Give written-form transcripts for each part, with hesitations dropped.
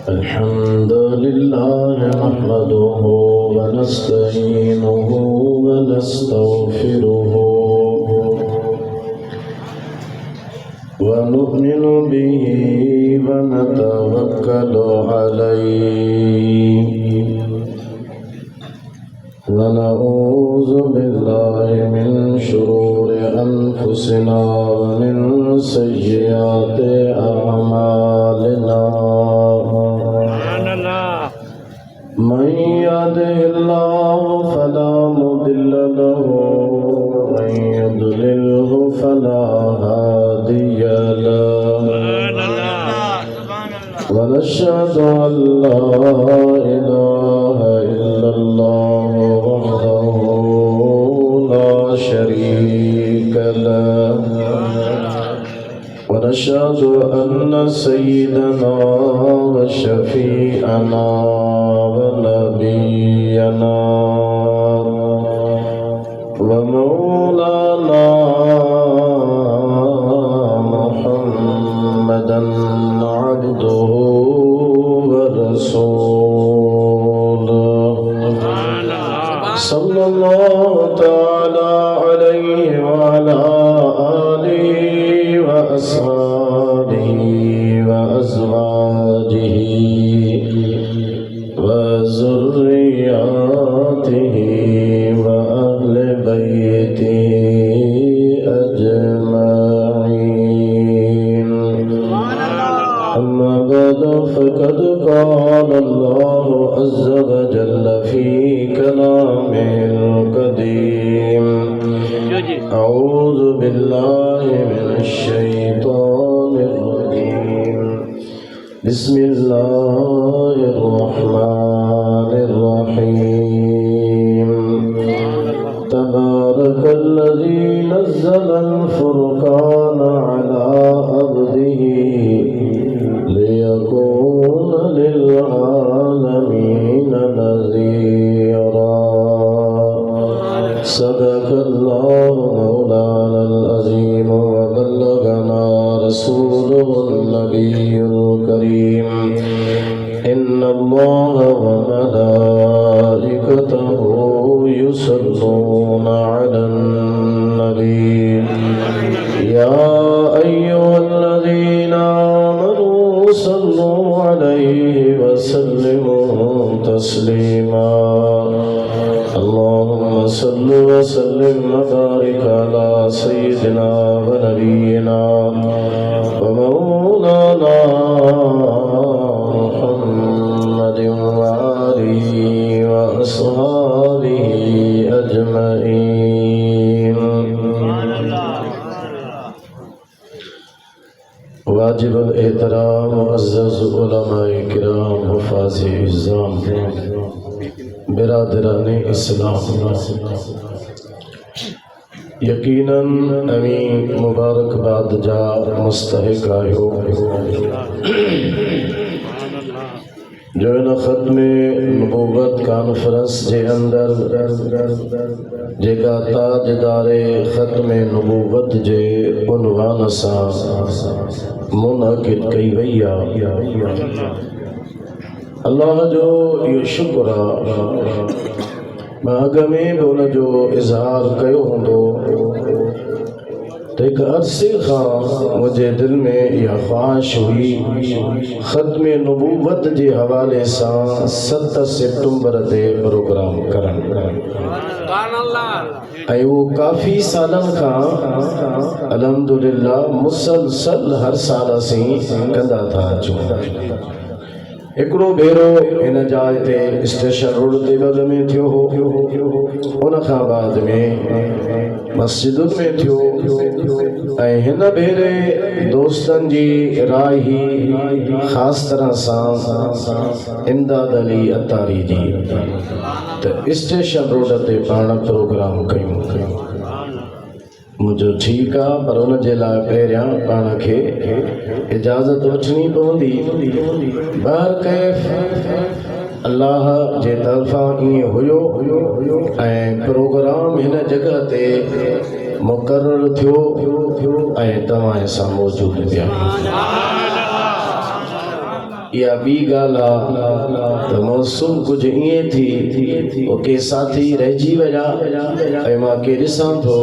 الحمد لله نحمده ونستعينه ونستغفره ونؤمن به ونتوكل عليه ونعوذ بالله من شرور أنفسنا ومن سيئات أعمالنا من يهده الله فلا مضل له ومن يضلله فلا هادي له ونشهد أن لا إله إلا الله وحده لا شريك له ونشهد أن سيدنا وشفيعنا ونبينا ومولانا محمدا عبده ورسوله صلى الله تعالى عليه وعلى آله وأصحابه وأزواجه وذرياته وأهل بيته أجمعين أما بعد فقد قال الله عز وجل في كلامه القديم أعوذ بالله من الشيطان الرجيم بسم الله الرحمن الرحيم تبارك الذي نزل الفرقان على عبده ليكون للعالمين نذيرا صدق الله مولانا العظيم وبلغنا رسوله النبي الكريم إن الله وملائكته يصلون على النبي يا أيها الذين آمنوا صلوا عليه وسلموا تسليما اللهم صل وسلم وبارك على سيدنا ونبينا ومولانا محمد وآله وأصحابه أجمعين واجب الاحترام معزز علماء کرام حفاظ اعظام برادران اسلام یقیناً امین مبارکباد جا مستحق آئیو جو ان ختم نبوت کانفرنس جے اندر جگہ تاجدار ختم نبوت جے عنوان سا منعقد کئی ویا اللہ جو یہ شکر میں اگ میں بھی ان جو اظہار کیو ہوندو تو ایک عرصے خان مجھے دل میں یہ خواہش ہوئی ختم نبوت جے حوالے سا 7 سپٹمبر دے پروگرام کرن ऐं वो काफ़ी सालन खां अलहमदुलिल्लाह मुसलसल हर साल असीं कंदा था अचूं हिकिड़ो भेरो हिन जाइ ते स्टेशन रोड ते बग में थियो हो उन खां बाद में मस्जिदुनि में थियो ऐं हिन भेरे दोस्तनि जी राय ही ख़ासि तरह सां इमदाद अली अतारी जी त स्टेशन रोड ते पाण प्रोग्राम कयूं मुझो ठीक आ पर उन जे लाइ पहिरियां पाण खे इजाज़त वठणी पवंदी ॿाहिर कैफ़ अल्लाह जे तरफ़ां ईअं हुयो ऐं प्रोग्राम हिन जगह ते मुक़रर थियो ऐं तव्हां सां मौजूद थिया या बी गाला तो मौसम कुछ ये थी ओके साथी रहिजी वया ऐं मां के ॾिसां थो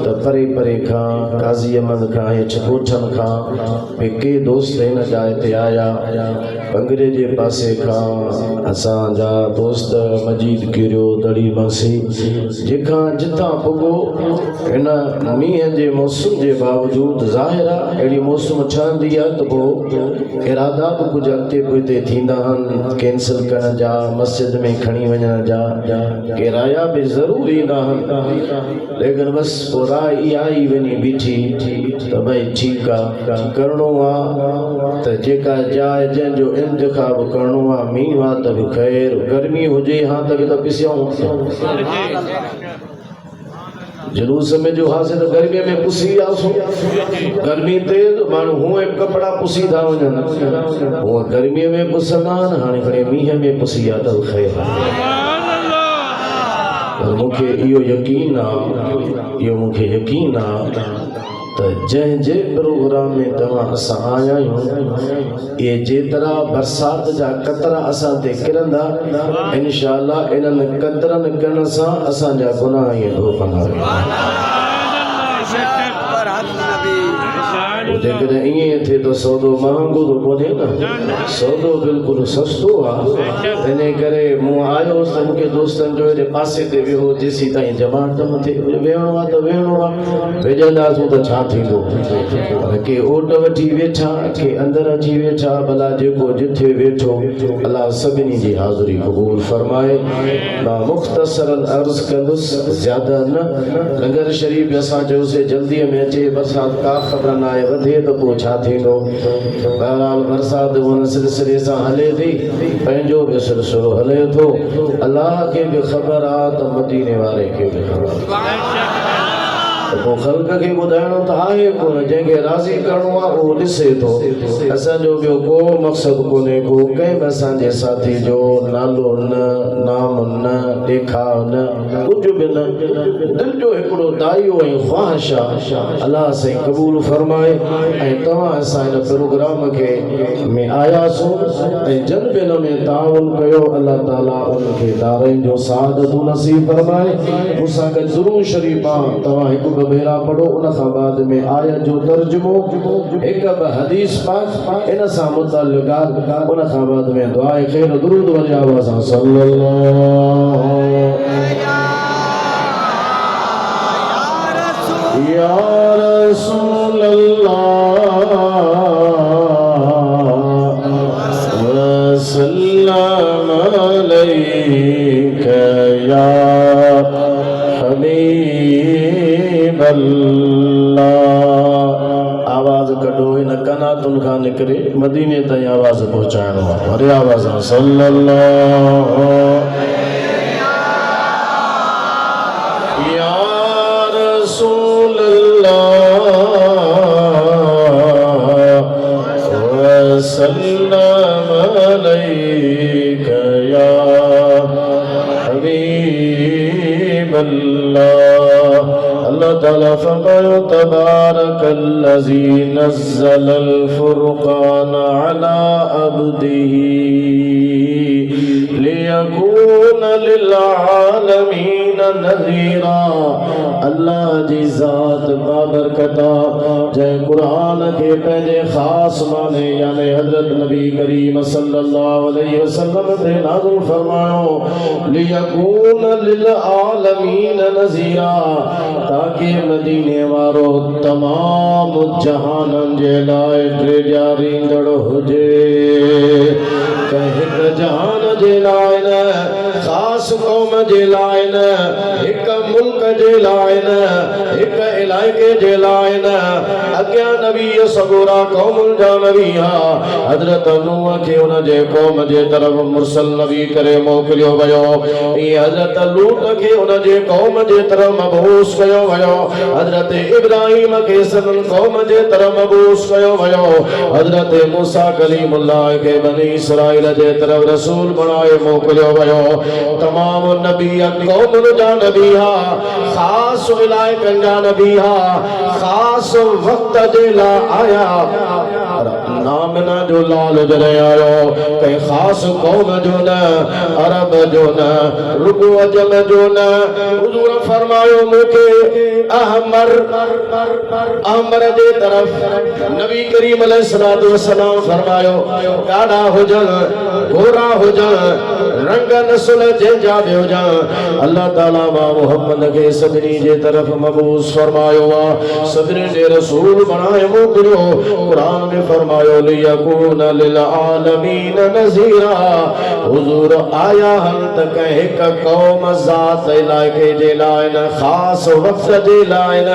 त परे परे खां काज़ी अहमद खां या छकोठनि खां के दोस्त हिन जाइ ते आया बंगरे जे पासे खां असांजा दोस्त मजीद किरियो दड़ी मासी जेखां जितां पुॻो हिन मींहं जे मौसम जे बावजूद ज़ाहिर आहे अहिड़ी मौसम ठहंदी आहे त पोइ इरादा बि कुझु अॻिते पोइते थींदा आहिनि कैंसिल करण जा मस्जिद में खणी वञण जा किराया बि ज़रूरु ईंदा आहिनि लेकिन बसि पोइ राह इहा ई वञी बीठी त भई ठीकु आहे करिणो आहे त जेका जाइ जंहिंजो इंतिखाब करिणो आहे मींहुं आहे त बि ख़ैरु गर्मी हुजे हा त बि त पिसियूं जुलूस में जो हासिल गर्मी में पुसी आसो गर्मी तेज माण्हू हूअं कपिड़ा पुसी था वञनि हूअं गर्मीअ में पुसंदा आहिनि हाणे खणी मींहं में पुसी आहे त ख़ैरु पर मूंखे इहो यकीन आहे त जंहिंजे प्रोग्राम में तव्हां असां आया आहियूं इहे जेतिरा बरसाति जा कतरा असां ते किरंदा इंशाअल्लाह इन्हनि कतरनि किरण सां असांजा गुनाह इहे धोपंदा जेकॾहिं ईअं थिए त सौदो महांगो त कोन्हे न सौदो बिल्कुलु सस्तो आहे इन करे मूं आयो त मूंखे दोस्तनि जो हेॾे पासे ते वियो जेसीं ताईं जमात न थिए वेहणो आहे त वेहणो आहे वेझंदासीं त छा थींदो पर के ओट वठी वेठा के अंदरि अची वेठा भला जेको जिथे वेठो अलाह सभिनी जी हाज़िरी क़बूल फरमाए मां मुख़्तसरन अर्ज़ कंदुसि ज़्यादा न लंगर शरीफ़ असां चयोसीं जल्दीअ में अचे बरसाति का ख़बर न आहे वधे त पोइ छा थींदो बहरहाल बरसाति हुन सिलसिले सां हले थी पंहिंजो बि सिलसिलो हले थो अलाह खे बि ख़बर आहे त मदीने वारे खे बि ख़बर पोइ ख़ल्क़ खे ॿुधाइणो त आहे कोन जंहिंखे राज़ी करिणो आहे उहो ॾिसे थो असांजो ॿियो को मक़सदु कोन्हे को कंहिं बि असांजे साथी जो नालो न नाम न ॾेखाव न कुझु बि न दिलि जो हिकिड़ो दाइयो ऐं ख़्वाहिश आहे अलाह साईं क़बूल फरमाए ऐं तव्हां असां हिन प्रोग्राम खे में आयासीं ऐं जन बि हिन में ताउन कयो अलाह ताला उनखे दारनि जो सआदतूं नसीब फरमाए मूंसां गॾु ज़रूरु शरीफ़ आहे तव्हां हिकु मेरा पढ़ो उन खां बाद में आयत जो तर्जुमो एक हदीस पाक इन सां मुतल्लिक़ उन खां बाद में दुआए खैर दुरूद वाली आवाज़ सल्लल्लाहु या रसूल अल्लाह वसल्लम अलैका या आवाज कढो इन कनातुन खां निकरे मदीने ताईं आवाज पहुंचाइणो आहे वरी आवाज सल्लल्लाहु या रसूल अल्लाह वसल्लम अलैका या हबीब अल्लाह अल्लाह ताला फरमायो तबारकल्लज़ी नज़्ज़लल फुरक़ान अला अब्दिही लियकून लिल आलमीन नज़ीरा अल्लाह जी ज़ात बाबरकता जंहिं क़ुरान खे पंहिंजे ख़ासि माने यानी हज़रत नबी करीम सल्लल्लाहु अलैहि वसल्लम ते नाज़िल फरमायो लियकून लिल आलमीन नज़ीरा ताकि मदीने वारो तमाम जहाननि जे लाइ ड्रेजारींदड़ हुजे कंहिं जहान जे लाइ न ख़ासि क़ौम जे लाइ न हिकु मुल्क जे लाइ न हिकु इलाइक़े जे लाइ न अॻियां नबी सगोरा क़ौमुनि जा नबी हज़रत नूह खे उन जे क़ौम जे तरफ़ मुरसल नबी करे मोकिलियो वियो ईअं हज़रत लूत खे उन जे क़ौम जे तरफ़ मबूस कयो वियो हज़रत इब्राहिम खे सदन क़ौम जे तरफ़ मबूस कयो वियो हज़रत मूसा कलीमुल्लाह खे बनी इसराइल जे तरफ़ रसूल बणाए मोकिलियो वियो तमाम नबी क़ौमुनि जा नबी ख़ासि इलाइक़नि जा नबी ख़ासि वक़्त जे लाइ आया नामना जो लाल जरे आयो कई खास कौम जो न अरब जो न रुकु अजम जो न हुजूर फरमायो मुके अहमर जे तरफ नबी करीम अलैहिस्सलातु वस्सलाम फरमायो गाढ़ा हुजन गोरा हुजन रंग नस्ल जे जा हो जा अल्लाह ताला मा मोहम्मद के सदरी जे तरफ मबूस फरमायो वा सदरी ने रसूल बनाए मोकलियो कुरान में फरमायो लियकून लिल आलमीन नज़ीरा हुजूर आया हम तक एक कौम ज़ात इलाके जे लाइन खास वक्त जे लाइन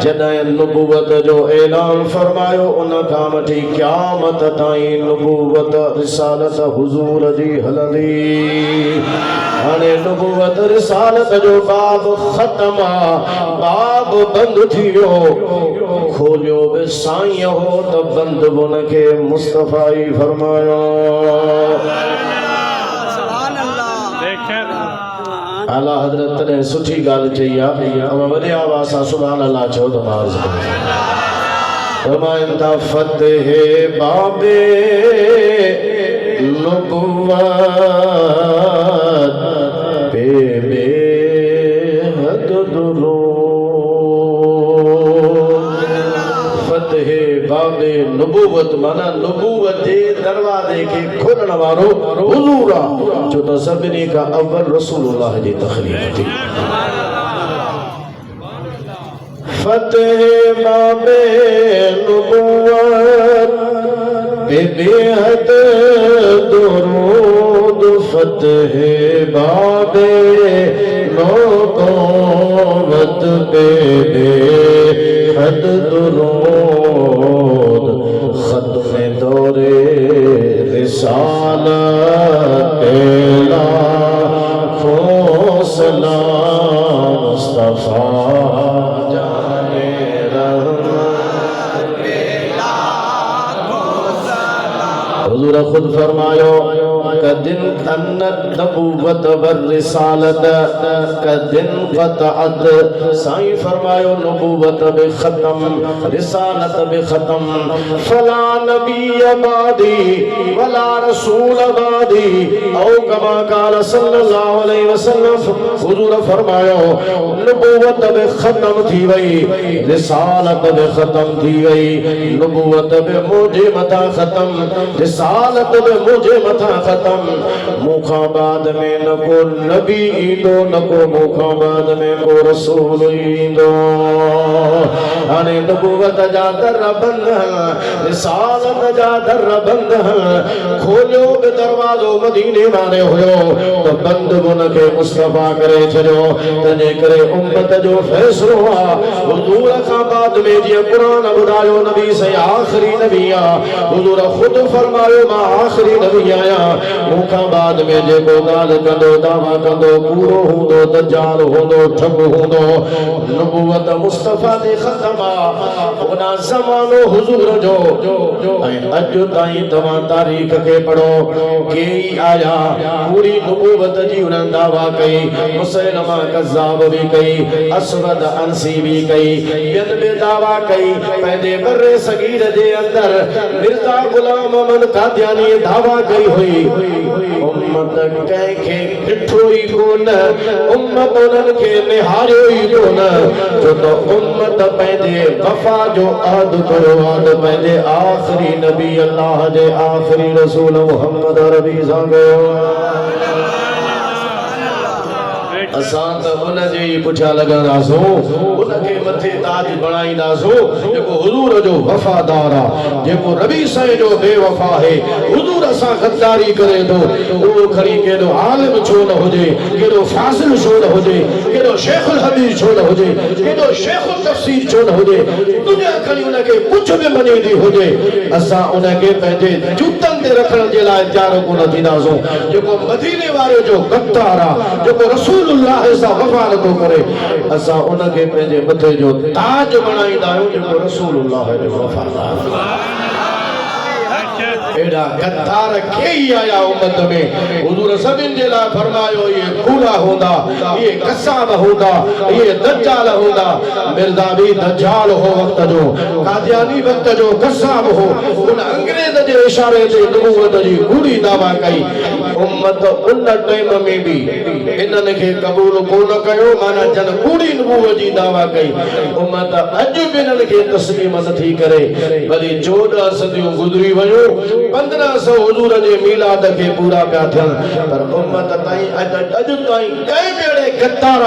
जॾहिं नबूवत जो ऐलान फरमायो उन खां वठी क़यामत ताईं नबूवत रिसालत हुजूर जी हलंदी हाणे नबूवत रिसालत जो बाब ख़त्म बाब बंद थी वियो खोलियो बि साईं हो त बंद बुन के मुस्तफा ही फरमायो आला हजरत ने सुठी गाल चई आ वॾे आवाज़ सां सुभान अल्लाह चओ त मां अर्ज़ कयां फरमाइनि था फतेह बाबे नबुव्वत पे बेहद फतेह बाबे नबुव्वत माना नबुव्वत जे दरवाजे के खोलण वारो हुजूर आ जो त सभिनी खां अव्वल रसूलुल्लाह जी तखलीक़ थी फतेह बाबे नबुव्वत पे बेहद दुरूद फतेह बाबे नबुव्वत पे बेहद दुरूद खत्म दौरे रिसालत लाखों सलाम मुस्तफा हुजूर खुद फरमायो कदिन अन्नत नबुव्वत वर रिसालत कदिन क़तअत साईं फरमायो नबुव्वत बि ख़त्म रिसालत बि ख़त्म फला नबी बादी वला रसूल बादी औ कमा क़ाल सल्लल्लाहु अलैहि वसल्लम हुजूर फरमायो नबुव्वत बि ख़त्म थी वई रिसालत बि ख़त्म थी वई नबुव्वत बि मुझे मथा ख़त्म रिसालत में मुझे मथा खत्म मुखा बाद में न को नबी ईंदो न को मुखा बाद में को रसूल ईंदो हाणे नबूवत जा दर बंद रिसालत जा दर बंद खोलियो बि दरवाजो मदीने वारे हुयो तो बंद बुन के मुस्तफा करे छॾियो तंहिंजे करे उम्मत जो फैसलो आ हुजूर खां बाद में जीअं क़ुरान ॿुधायो नबी से आखिरी नबी आ हुजूर खुद फरमायो मां आखिरी नबी आया मुखा बाद में जेको ॻाल्हि कंदो दावा कंदो कूड़ो हूंदो दज्जाल हूंदो ठग हूंदो नबूवत मुस्तफा ते ख़त्म आ उन ज़मानो हुजूर जो ऐं अॼु ताईं तव्हां तारीख़ खे पढ़ो केई आया पूरी नबूवत जी उन्हनि दावा कई मुसैलमा कज़्ज़ाब भी कई असवद अंसी भी कई ॿियनि बि दावा कई पंहिंजे बर्रे सगीर जे अंदर मिर्ज़ा गुलाम अहमद कादियानी दावा कई हुई उम्मत कंहिंखे ॾिठो ई कोन उम्मत उन्हनि खे निहारियो ई कोन छो त उम्मत पंहिंजे वफ़ा जो अहद कयो आहे पंहिंजे आख़िरी नबी अल्लाह जे आख़िरी रसूल मुहम्मद अरबी सां कयो असां त उन जे ई पुठियां लॻंदासूं उनखे मथे ताज बणाईंदासूं जेको हुजूर जो वफ़ादार आहे जेको रबी साईं जो बेवफ़ा आहे हुजूर सां गद्दारी करे थो उहो खणी केॾो आलिम छो न हुजे केॾो फाज़िल छो न हुजे केॾो शेखुल हदीस छो न हुजे केॾो शेखुल तफ़सीर छो न हुजे दुनिया खणी उनखे कुझु बि मञींदी हुजे असां उनखे पंहिंजे जूतनि ते रखण जे लाइ तयार कोन थींदासूं जेको मदीने वारे जो गद्दार आहे जेको रसूल सां वफ़ा नथो करे असां उनखे पंहिंजे मथे जो ताज बणाईंदा आहियूं जेको रसूलुल्लाह जो वफ़ादार एड़ा गद्दार खे ही आया उम्मत में हुजूर सभिन जे लाइ फरमायो ये कूड़ा होंदा ये कसाब होंदा ये दज्जाल होंदा मिर्ज़ा भी दज्जाल हो वक्त जो कादियानी वक्त जो कसाब हो उन अंग्रेज जे इशारे ते नबूवत जी कूड़ी दावा कई उम्मत उन टाइम में भी इन्हनि खे कबूल कोन कयो माना जन कूड़ी नबूवत जी दावा कई उम्मत अज भी इन्हनि खे तस्लीम नथी करे वरी 14 सदियूं गुज़री वयो 1500 हुजूर जे मीलाद खे पूरा पिया थियन पर उम्मत ताईं अज ताईं कंहिं बेड़े गद्दार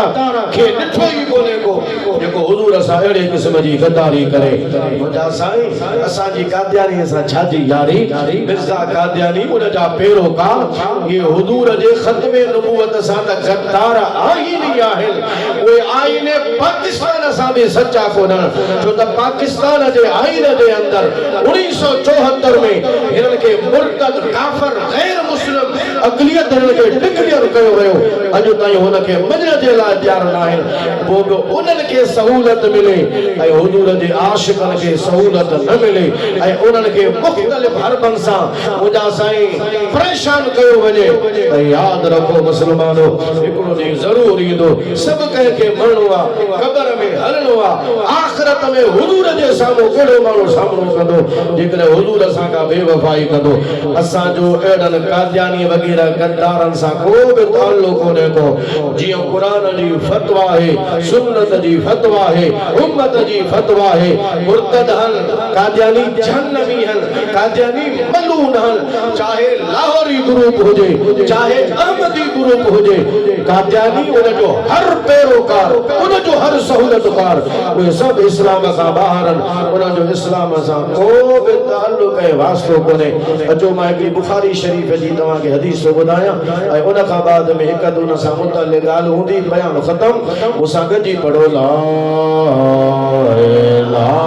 खे ॾिठो ई कोन्हे को जेको हुजूर सां अहिड़े क़िस्म जी गद्दारी करे मुंहिंजा साईं असांजी कादियानी सां छाजी यारी मिर्ज़ा कादियानी उन जा पैरोकार ये हुजूर जे ख़त्मे नबूवत सां त गद्दार आहिन ई आहिनि उहे आईन पाकिस्तान सां बि सच्चा कोन्हनि छो त पाकिस्तान जे आईन जे अंदर 1974 में हिननि खे मुर्तद काफ़िर गैर मुस्लिम अक़लियत हिननि खे डिक्लेयर कयो वियो अॼु ताईं हुन खे मञण जे लाइ तयार न आहिनि पोइ बि उन्हनि खे सहूलियत मिले ऐं हुजूर जे आशिक़नि खे सहूलियत न मिले ऐं उन्हनि खे मुख़्तलिफ़ हरबनि सां मुंहिंजा साईं परेशान कयो वञे त यादि रखो मुस्लमानो हिकिड़ो ॾींहुं ज़रूरु ईंदो सभु कंहिंखे मरणो आहे क़बर में हलणो आहे आख़िरत में हुजूर जे साम्हूं कहिड़ो माण्हू सामनो कंदो जेकॾहिं हुजूर सां का बेवफ़ाई कंदो असांजो अहिड़नि कादियानी वग़ैरह गद्दारनि सां को बि ताल्लुक़ कोन्हे को जीअं क़ुरान जी फतवा है सुन्नत जी फतवा है उम्मत जी फतवा है मुर्तद हन कादियानी जहन्नमी हन कादियानी मलून हन चाहे लाहौरी ग्रुप हुजे चाहे अहमदी ग्रुप हुजे कादियानी उन जो हर पैरोकार उन जो हर सहूलियतकार उहे सब इस्लाम सां ॿाहिरि उन जो इस्लाम सां को बि ताल्लुक़ ऐं वास्तो कोन्हे अचो मां हिकिड़ी बुखारी शरीफ़ जी तव्हांखे हदीस ॿुधायां ऐं उन खां बाद में हिकु हुन सां मुतअल्लिक़ ॻाल्हि हूंदी बयान ख़तम मूंसां गॾिजी पढ़ो ला इलाहा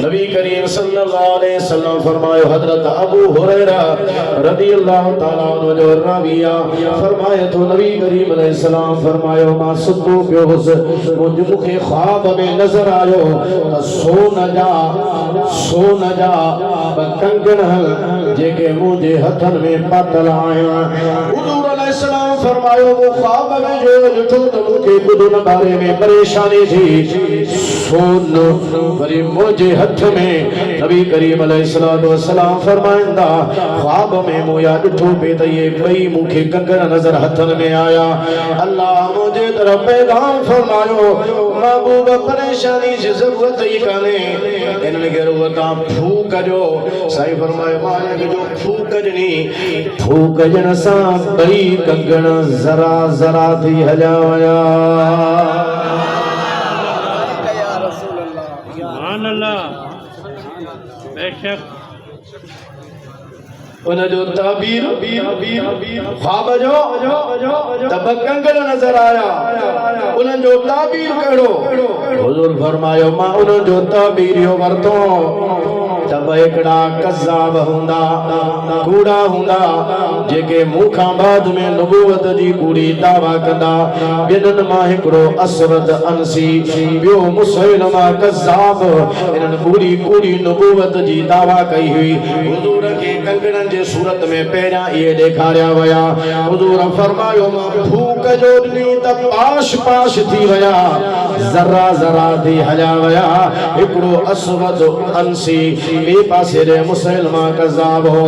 नबी करीम सल्लल्लाहु अलैहि वसल्लम फरमायो हजरत अबू हुरैरा रदियल्लाहु ताला अन्हु जो राविया फरमाए तो नबी करीम अलैहि सलाम फरमायो मां सुतो पियो हुस मुझे ख्वाब में नजर आयो त सोन जा कंगण जेके मुझे हथन में पातल आया हुजूर अलैहि सलाम फरमायो वो ख्वाब में जो ॾिठो त मूंखे ॿुधण बारे में परेशानी थी सोन वरी मुझे हथ में नबी करीम अलैहिस्सलातु वस्सलाम फरमाइंदा ख्वाब में मोया ॾिठो पे त ये ॿई मूंखे कंगण नज़र हथन में आया अल्लाह मुझे तरफ पैगाम फरमायो महबूब परेशानी जी ज़रूरत ही काने इन्हनि खे रुॻो तव्हां फूक जो साईं फरमायो मां हिनखे जो फूक ॾिनी फूक ॾियण सां ॿई कंगण ज़रा ज़रा थी हलिया विया उन जो ताबीर ख्वाब जो तब कंगण नजर आया उन जो ताबीर कहिड़ो हुजूर फरमायो मां उन जो ताबीर यो वरतो तब एकड़ा कज़ाब हुंदा कूड़ा हुंदा जेके मुखां बाद में नबूवत जी कूड़ी दावा कंदा बिनन मां हिकड़ो असवद अनसी बियो मुसैलमा कज़ाब इन्हनि कूड़ी नबूवत जी दावा कई हुई हुजूर के कंगणनि जे सूरत में पहिरियां इहे ॾेखारिया विया हुजूर फरमायो मां फूक जो ॾिनी त पाश थी विया ज़रा ज़रा थी हलिया विया हिकड़ो असवद अनसी ॿिए पासे रे मुसलमा कज़ाब हो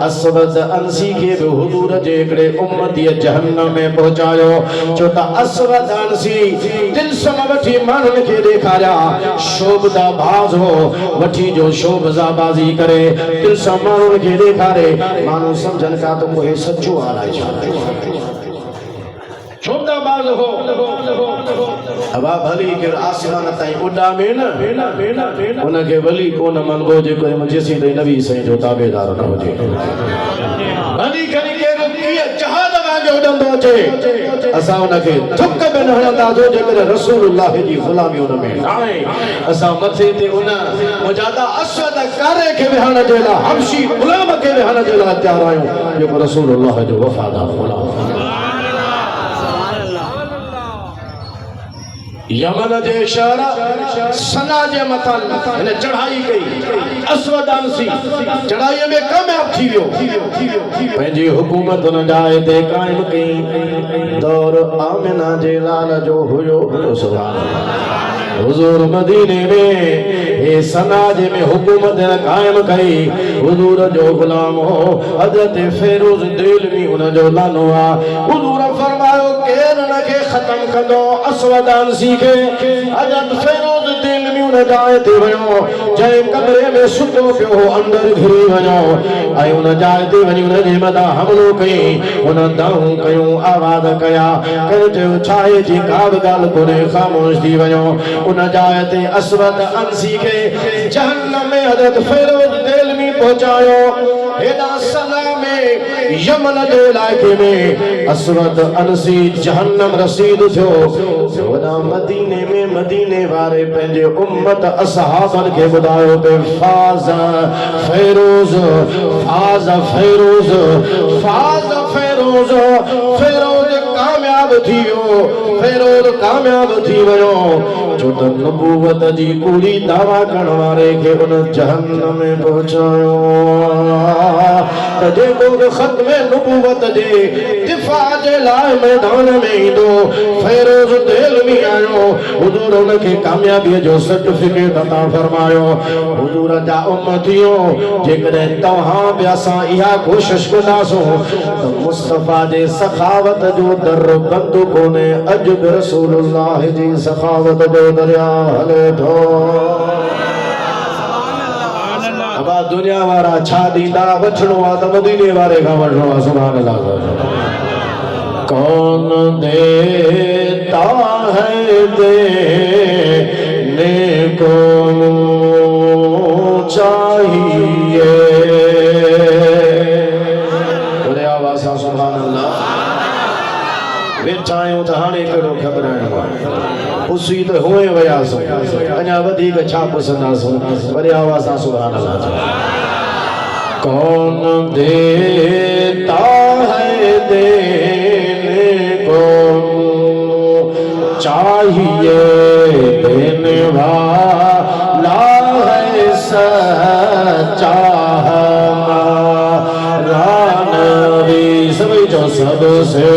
असवद अंसी के भी हुजूर जे हिकड़े उम्मती जहन्नम में पहुंचायो छो त असवद अंसी तिलस्म वठी माण्हुनि खे ॾेखारिया शोभदा बाज़ हो वठी जो शोभज़ाबाज़ी करे तिलस्म माण्हुनि खे ॾेखारे माण्हू सम्झनि था त उहे सचो आहे शोभदा हवा भली के आसमान ताईं उड़ा में न उनके वली कोन मनबो जे कोई मुझे दे नबी सही जो ताबेदार न हुजे भली करी के रुकिए जहाज वांगे उड़ंदो अचे असा उनके थुक में न हणंदा जो जे रसूलुल्लाह जी गुलामी उन में नाए असा मथे ते उन मुजादा असद करे के विहण जे ला हबशी गुलाम के विहण जे ला तैयार आयो जो रसूलुल्लाह जो वफादार गुलाम यमन जे शहर सना जे मथां ने चढ़ाई कई असवदानसी चढ़ाई में कामयाब थी वियो पंहिंजी हुकूमत उन जाए ते कायम कई दौर आमिना जे लाल जो हुयो सुभान अल्लाह हुजूर मदीने में ए सनाज में हुकूमत कायम कई हुजूर जो गुलाम हो हजरत फेरोज दिलवी उन जो लानो आ हुजूर फरमायो केर न के खत्म कंदो असवदानसी के हजरत फेरोज दिलवी उन जाए ते वयो जय कमरे में सुतो पियो अंदर घिरी वयो आई उन जाए ते वनी उन जे मदा हमलो कई उन दाऊ कयो आवाज कया कयो जो छाए जी काब गाल कोने खामोश थी वयो उन जाए ते असवद अंसी के जहन्नम में हजरत फेरोज दिलवी पहुंचायो हेदा सना में यमन जे इलाके में असवद अंसी जहन्नम रसीद थियो वदा मदीने में मदीने वारे पंहिंजे उम्मत असहाबन के बुधायो पे फाज़ फेरोज फाज़ फेरोज फाज़ फेरोज फेरोज कामयाब थियो फेरोज कामयाब थी वयो जो त नबूवत जी पूरी दावा करण वारे के उन जहन्नम में पहुंचायो त जेको खत्म नबूवत जे दिफा जे लाइ मैदान में इंदो फेरोज दिलवी आयो हुजूर उन के कामयाबी जो सर्टिफिकेट अता फरमायो हुजूर जा उम्मतियो जेकरे तव्हां बि असां इहा कोशिश कंदासो त मुस्तफा जे सखावत जो दर बंद कोने अज बि रसूलुल्लाह जी सखावत जो दरिया हले थो अब दुनिया वारा छा दींदा वठणो आ त मदीने वारे खां वठणो आ सुभान अल्लाह कौन देता है देने को चाहिए बोले आवाज सुभान अल्लाह वेठायूं त हाणे कहिड़ो ख़बराइणो उसी त हुए वियासीं अञा वधीक छा पुछंदासीं वरी आवाज़ सां सुभान अल्लाह कौन देता है देने को चाहिए देने वाला है सच्चा हमारा नबी सभी जो सबसे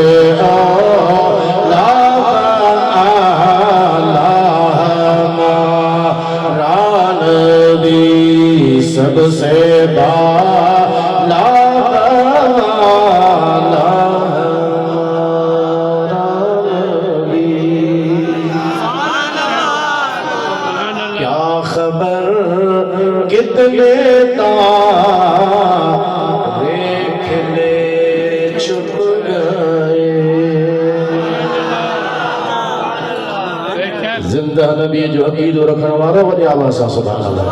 सबसे बाला क्या खबर कितने तारीख ले छुप गए जिंदा नबी जो अकीदो रखने वाला वही आवाज़ सा सुभान अल्लाह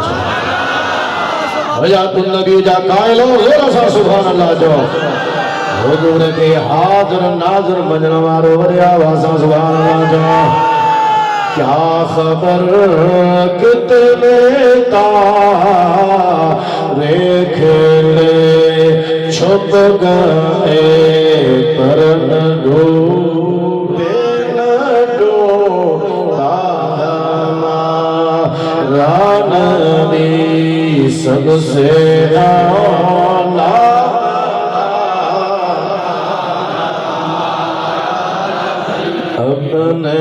वजातुन नबी जा कायलो ज़ोर सा सुभान अल्लाह जो हुजूर के हाज़िर नाज़िर मजन वारो वरी आवाज़ सा सुभान अल्लाह जो क्या खबर कितने तारे खिले छुप गए पर न डूबे न डूबा हमारा नबी सबसे आला अपने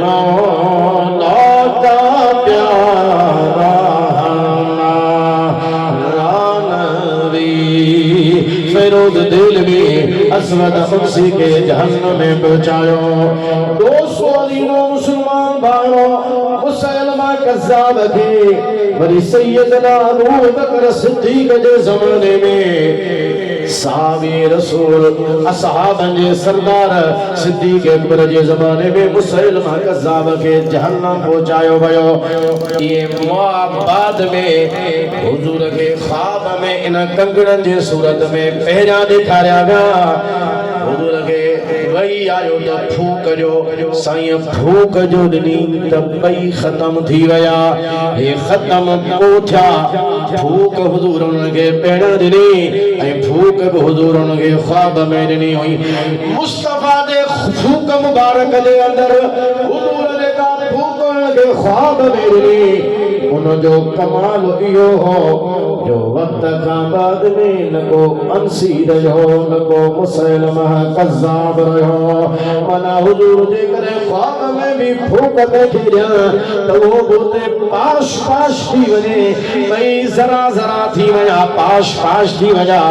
मौला का प्यारा हमारा नबी फेरोज दिलवी असवद अंसी के जहन्नम में पहुंचायो। दोस्तों अजीजों मुसलमान भाइयों मुसलमा कज़्ज़ाब थे वरी सैयदना अबू बकर सिद्दीक़ जे ज़माने में साहबी रसूल असहाबन जे सरदार सिद्दीक अकबर जे ज़माने में मुसैलमा कज़्ज़ाब के जहन्नम पहुंचायो वयो। ये बाद में हुजूर के ख्वाब में इन कंगड़न जे सूरत में पहरा दिखाया गया। हुजूर के वही आयो तो फूक जो साईं फूक जो दिनी तबई खत्म थी वया। ये खत्म को था फूक हुजूर उनके पेड़ दिनी ऐ फूक हुजूर उनके ख्वाब में दिनी हुई। मुस्तफा दे फूक मुबारक दे अंदर हुजूर ने का फूक उनके ख्वाब में दिनी। उन जो कमाल इहो हो जो वक्त का बाद में न को अंसी रहो न को मुसैलमा कज़्ज़ाब रहो। मना हुजूर जे करे ख्वाब में भी फूक देखे जा तो वो बोते पाश पाश थी वने मई जरा जरा थी वया पाश पाश थी वया।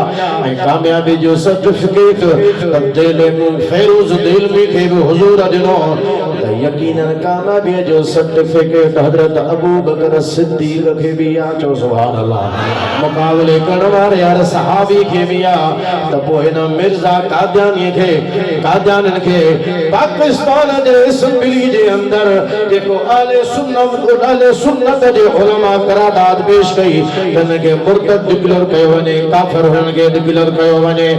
ऐ कामयाबी जो सर्टिफिकेट तब्दील फेरोज दिल में के हुजूर दिनो यकीनन कामयाबी जो सर्टिफिकेट हजरत अबू बकर सिद्दीक के भी आ चो सुभान अल्लाह। मुकाबले करण वाले यार सहाबी के भी आ त पोइ न मिर्जा कादियानी के पाकिस्तान जे असेंबली जे अंदर देखो आले सुन्नत जे उलमा करारदाद पेश कई तन के मुर्तद डिक्लेयर कयो वने काफिर होने के डिक्लेयर कयो वने।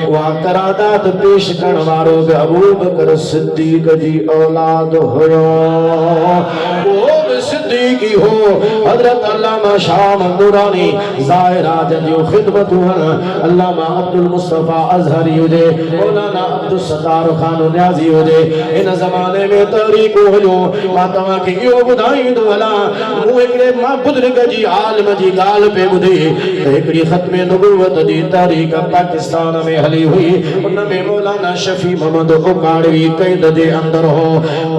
वा करारदाद पेश करण वारो अबू बकर सिद्दीक जी औलाद होयो। वो सिद्दीकी हो हजरत अल्लामा शाह नूरानी ज़ाहिरा जो खिदमत हुन अल्लामा अब्दुल मुस्तफा अज़हरी हुजे मौलाना अब्दुल सत्तार खान न्याज़ी हुजे। इन ज़माने में तहरीक हुयो मां तवा के यो बुधाई दो भला मु एकड़े मां बुजुर्ग जी आलिम जी गाल पे बुधी त एकड़ी खत्म नबूवत जी तहरीक पाकिस्तान में हली हुई। उन में मौलाना शफी मोहम्मद उकाड़वी कैद जे अंदर हो।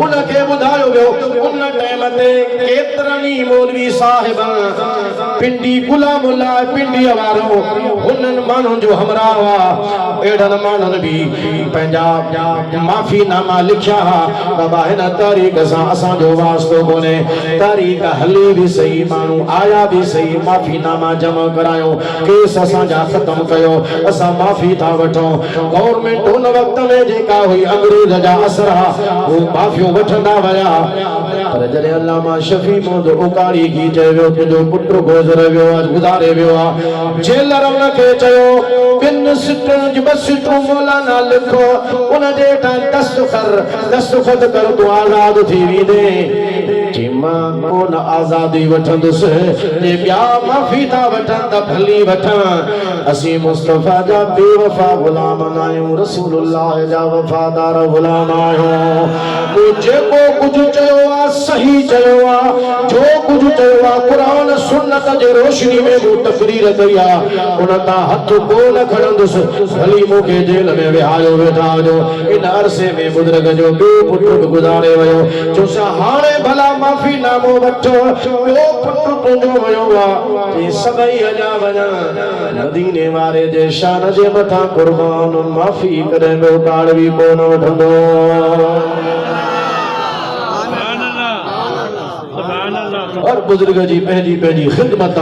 उनके बुधायो वियो उन टाइम ते केतरनी मौलवी साहिब पिंडी गुलामुल्लाह पिंडी वारो उन्हन मानू जो हमरा हुआ एडन मानन भी पंजा माफी नामा लिखा बाबा हिन तारीख सा असा जो वास्तो कोने। तारीख हली भी सही मानू आया भी सही माफी नामा जमा करायो केस असा जा खत्म कयो असा माफी था वठो। गवर्नमेंट उन वक्त में जेका हुई अंग्रेज जा असर वो माफियो वठंदा वया। पर जरे अल्लामा शफी मोद उकाड़ी की चयो तुझो पुत्र गुजर वियो गुजारे वियो जेलर उनके चयो बिन सिटन ज बस तू मौलाना लिखो उन जे ता दस्तखत कर तू आजाद थी वीदे। जिमा कोन आजादी वठंदस जे ब्या माफी था वठन त भली वठन। असी मुस्तफा जा बेवफा गुलाम नायो रसूलुल्लाह जा वफादार गुलाम आयो। मुझे को कुछ चयो सही चयो जो कुछ चयो कुरान सुन्नत जे रोशनी में वो तकरीर कया उन ता हथ को न खणंदस भली मुके जेल में विहायो वेठा जो। इन अरसे में बुजुर्ग जो बे पुत्र गुजारे वयो जो सा हाणे भला माफी नामो वठो बे पुत्र तुंजो वयो वा ये सभई हजा वजा मदीने वारे जे शान जे मथा कुर्बान माफी करे बे काड़वी कोन वठंदो। और बुजुर्ग जी पंहिंजी पंहिंजी खिदमत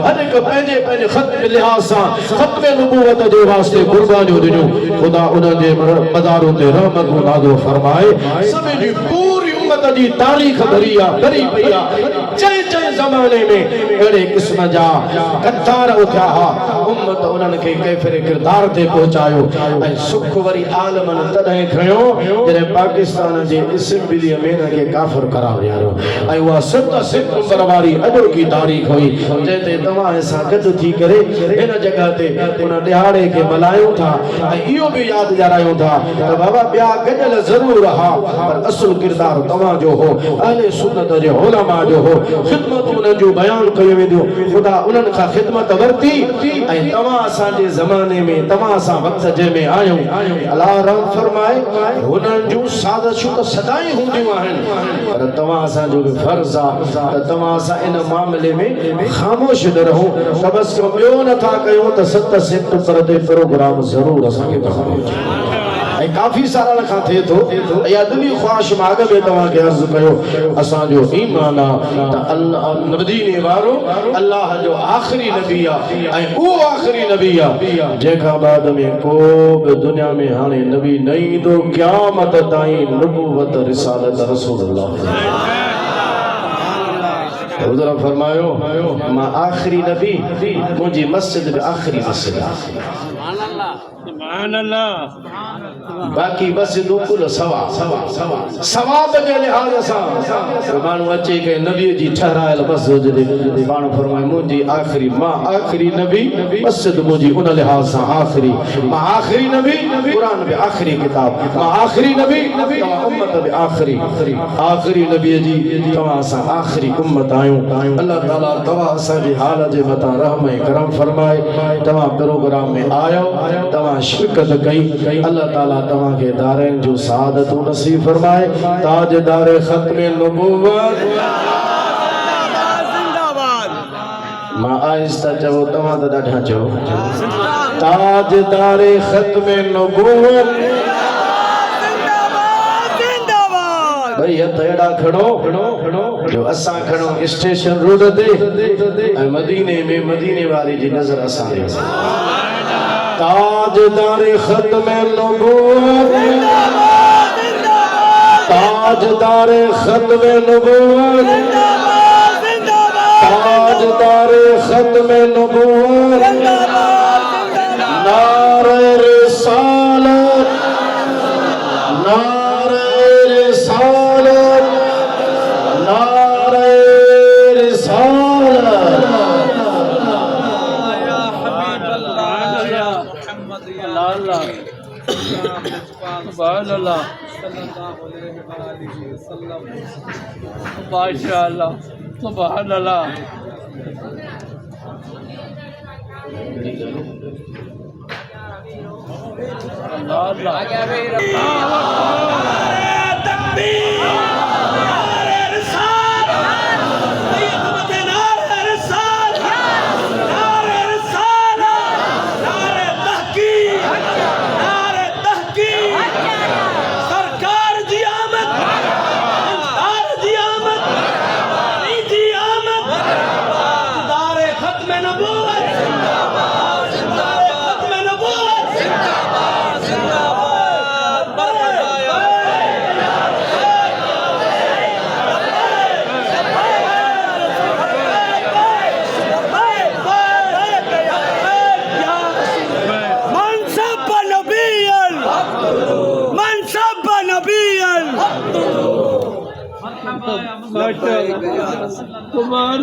हर एक पंहिंजे पंहिंजे खत्म लिहाज सां खत्म नबूवत जे वास्ते कुर्बानियूं ॾिनियूं। ख़ुदा उन्हनि जे मज़ारों ते रहमत नाज़िल फरमाए। सभई जी पूरी उम्मत जी तारीख़ भरी पई आहे। जंहिं ज़माने में अहिड़े क़िस्म जा कतार उथिया हा उम्मत उन्हनि खे कैफ़िर किरदार ते पहुचायो ऐं सुख वरी आलमन तॾहिं खयो जॾहिं पाकिस्तान जे असेंबलीअ में हिन खे काफ़िर करार ॾियारो ऐं उहा 7 सितंबर वारी अॼोकी तारीख़ हुई जंहिं ते तव्हां सां गॾु थी करे हिन जॻह ते उन ॾिहाड़े खे मल्हायूं था ऐं इहो बि यादि ॾियारायूं था त बाबा ॿिया गॾियल ज़रूर हा पर असुल किरदार तव्हां जो हो अहले सुन्नत जे उलमा जो हो। खिदमत उन्हनि जूं बयान कयूं वेंदियूं ख़ुदा उन्हनि खां खिदमत वरिती ऐं तव्हां असांजे ज़माने में तव्हां असां वक़्त जंहिंमें आहियूं अल्लाह रहम फरमाए हुननि जूं साज़िशूं त सदाई हूंदियूं आहिनि पर तव्हां असांजो बि फर्ज़ आहे त तव्हां असां इन मामले में ख़ामोश न रहूं त बसि ॿियो नथा कयूं त 7 सितंबर ते प्रोग्राम ज़रूर असांखे करणो घुरिजे। ऐं काफ़ी साल खां थिए थो या दिली ख्वाहिश माग में तव्हांखे अर्ज़ कयो असांजो ईमान आहे त अल्लाह मदीने वारो अल्लाह जो आख़िरी नबी आहे ऐं उहो आख़िरी नबी आहे जंहिंखां बाद में को बि दुनिया में हाणे नबी न ईंदो क़यामत ताईं नबूवत रिसालत रसूलुल्लाह हुज़ूर फरमायो मां आख़िरी नबी मुंहिंजी मस्जिद बि आख़िरी मस्जिद बाक़ी मस्जिदूं कुल सवाब जे लिहाज़ सां माण्हू अचे के नबी जी ठहरायल मस्जिद हुजे पाण फरमाए मुंहिंजी आख़िरी मां आख़िरी नबी मस्जिद मुंहिंजी उन लिहाज़ सां आख़िरी मां आख़िरी नबी क़ुरान बि आख़िरी किताब मां आख़िरी नबी तव्हां उम्मत बि आख़िरी नबी जी तव्हां असां आख़िरी उम्मत आहियूं अल्लाह ताला तव्हां असांजे हाल जे मथां रहम ऐं करम फरमाए तव्हां प्रोग्राम में आयो तव्हां शिरकत कई अल्लाह ताला तव्हांखे दारैन जो सआदतूं नसीब फरमाए ताजदार ख़त्म नबूवत मां आहिस्ता चवो तव्हां त ॾाढा चओ ताजदार ख़त्म नबूवत भाई हथ एड़ा खड़ो जो असां खड़ो स्टेशन रोड ते ऐं मदीने में मदीने वारी जी नज़र असां ताजदार ख़त्म नबूवत ताजदार ख़त्म नबूवत ताजदार ख़त्म नबूवत नारे रिसालत नारे रिसालत नारे रिसालत सुभान अल्लाह सल्लल्लाहु अलैहि वसल्लम माशाअल्लाह सुभान अल्लाह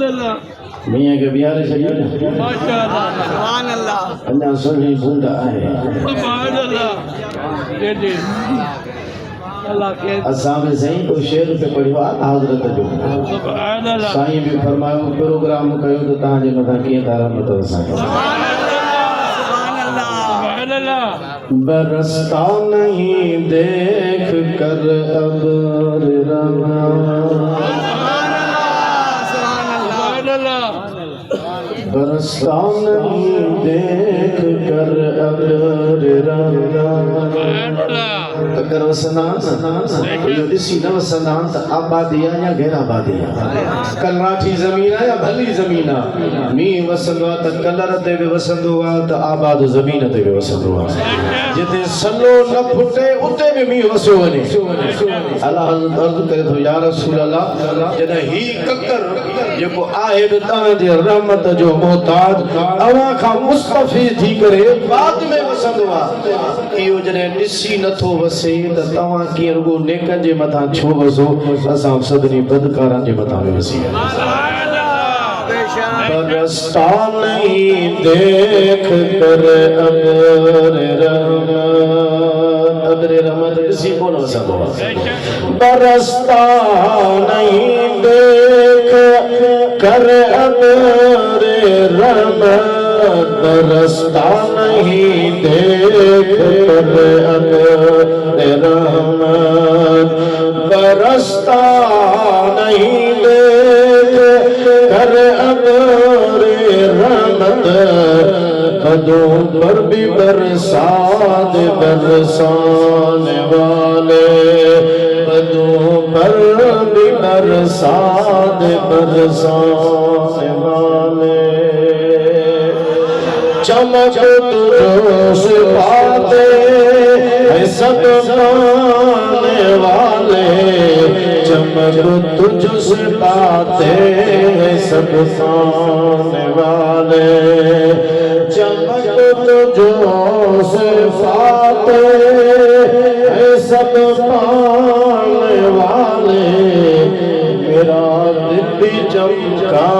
अल्लाह मियां के बिहार से माशाअल्लाह सुभान अल्लाह अन्ना सुनी बूंदा है सुभान अल्लाह दे अल्लाह के असां सही को शेर पे पढ़ियो हज़रत जो सुभान अल्लाह साईं भी फरमायो प्रोग्राम कयो तो ता जे मथा के रहमत असां सुभान अल्लाह सुभान अल्लाह बरसता नहीं देख कर अबर रहा बरसता नहीं देख कर अगर वसनान यो ॾिसी न वसनान त आबादी आहे या गैर आबादी आहे कलराठी ज़मीन आहे या भली ज़मीन आहे मींहुं वसंदो आहे त कलर ते बि वसंदो आहे त आबाद ज़मीन ते बि वसंदो आहे जिते सलो न फुटे उते बि मींहुं वसियो वञे अल्लाह अर्ज़ करे थो या रसूल अल्लाह जॾहिं ही ककर जेको आहे बि तव्हांजे रहमत जो मोहताज अव्हां खां मुस्तफ़ी थी करे बाद में वसंदो आहे इहो जॾहिं ॾिसी नथो वसे त तव्हां कीअं रुगो नेकनि जे मथां छो वसो असां सभिनी बदकारनि जे मथां बि वसी बरसता नहीं देख कर अबरे रहमत ॾिसी कोन वसंदो आहे बरसता नहीं देख कर अबरे रहमत बरसता नहीं देख कर अबरे रहमत बरसता नहीं देख कर अबरे रहमत कदों पर भी बरसात बरसाने वाले, बदों पर भी बरसात बरसाने वाले, चमक तुझ पाते हैं सब पाने वाले, चमक तुझसे पाते हैं सब पाने वाले, चमक तुझसे पाते हैं सब पाने वाले, मेरा दिल भी चमका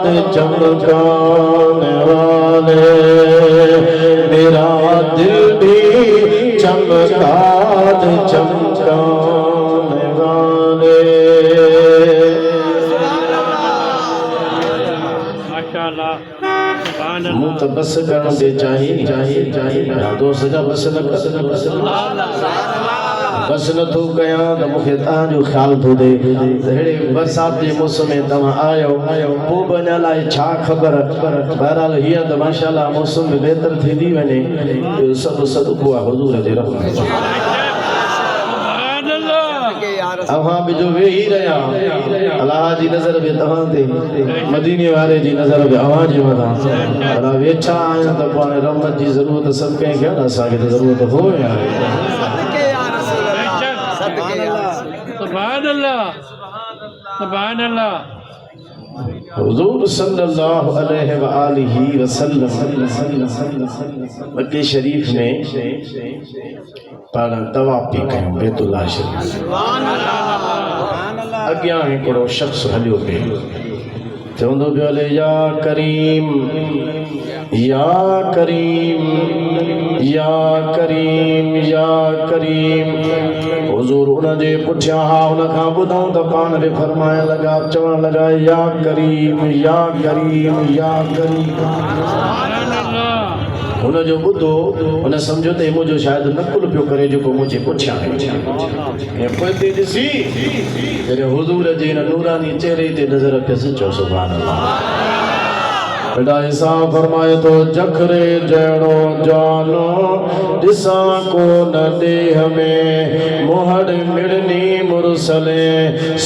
दे चमकाने वाले, मेरा दिल भी चमका दे चमकाने वाले। मुँह तो बस करना दे चाहिए दोस्त जा बस न बस न थो कयां त मूंखे तव्हांजो ख़्याल थो ॾे अहिड़े बरसात जे मौसम में तव्हां आयो पोइ बि अञा लाइ छा ख़बर। बहरहाल हीअं त माशाअल्लाह मौसम में बहितर थींदी वञे सभु सदको आहे हुज़ूर जे रहमत। अवां बि जो वेही रहिया अलाह जी नज़र बि तव्हां ते, मदीने वारे जी नज़र बि अवां जे मथां, अलाह वेठा आहियूं त पाण रहमत जी ज़रूरत सभु कंहिंखे आहे न, असांखे त ज़रूरत हो हुज़ूर सल्लल्लाहु अलैहि व आलिहि वसल्लम मक्के शरीफ में पाण तवाफ़ पई कयूं बैतुल्लाह शरीफ। अॻियां हिकिड़ो शख़्स हलियो पियो चवंदो पियो हले या करीम या करीम या करीम या करीम। हुज़ूर उनजे पुठियां हा उनखां ॿुधऊं त पाण बि फरमाइण लॻा चवण लॻा या करीम या करीम या करीम। हुनजो ॿुधो हुन सम्झो त मुंहिंजो शायदि नकुल पियो करे जेको मुंहिंजे पुठियां ऐं पोइ ते ॾिसी जॾहिं हुज़ूर जे हिन नूरानी चेहरे ते नज़र पियसि चओ सुभान अल्लाह। बेटा ईसा फरमाए तो जखरे जड़ो जानो ॾिसां कोन देह में मोहर मिड़नी मुरसले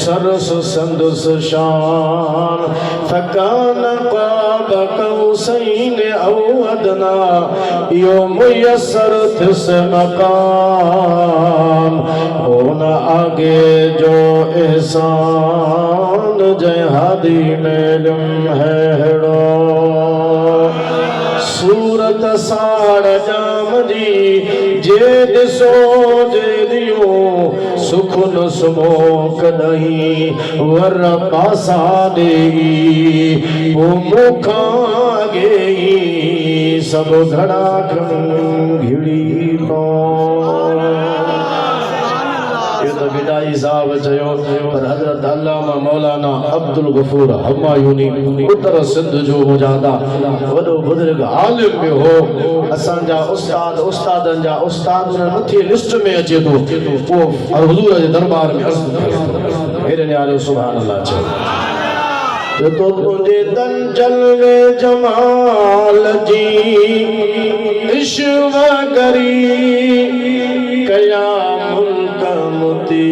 सरस संदुस शान फकान क़ाब कौसैन औ अदना यो मुयस्सर थिस मकाम होन आगे जो एहसान जहादी में है हेड़ो सूरत साड़ जाम जी जे ॾिसो जे दियो सुख न सुमो कॾहिं वर पासा ॾेई वो मुखां गेई सभु घड़ा घिड़ी लो। बिदाई साहब चयो पर हज़रत अल्लामा मौलाना अब्दुल गफूर हमायूनी उत्तर सिंध जो मुजादा वॾो बुज़ुर्ग आलिम बि हो। असांजा उस्ताद उस्तादनि जा उस्ताद उन मथे लिस्ट में अचे थो वो हुज़ूर जे दरबार में अर्ज़ कयो हेरे न्यारे सुभान अल्लाह चयो तो तुझे तन जलवे जमाल जी इश्क़ करी कया मुल्क मुती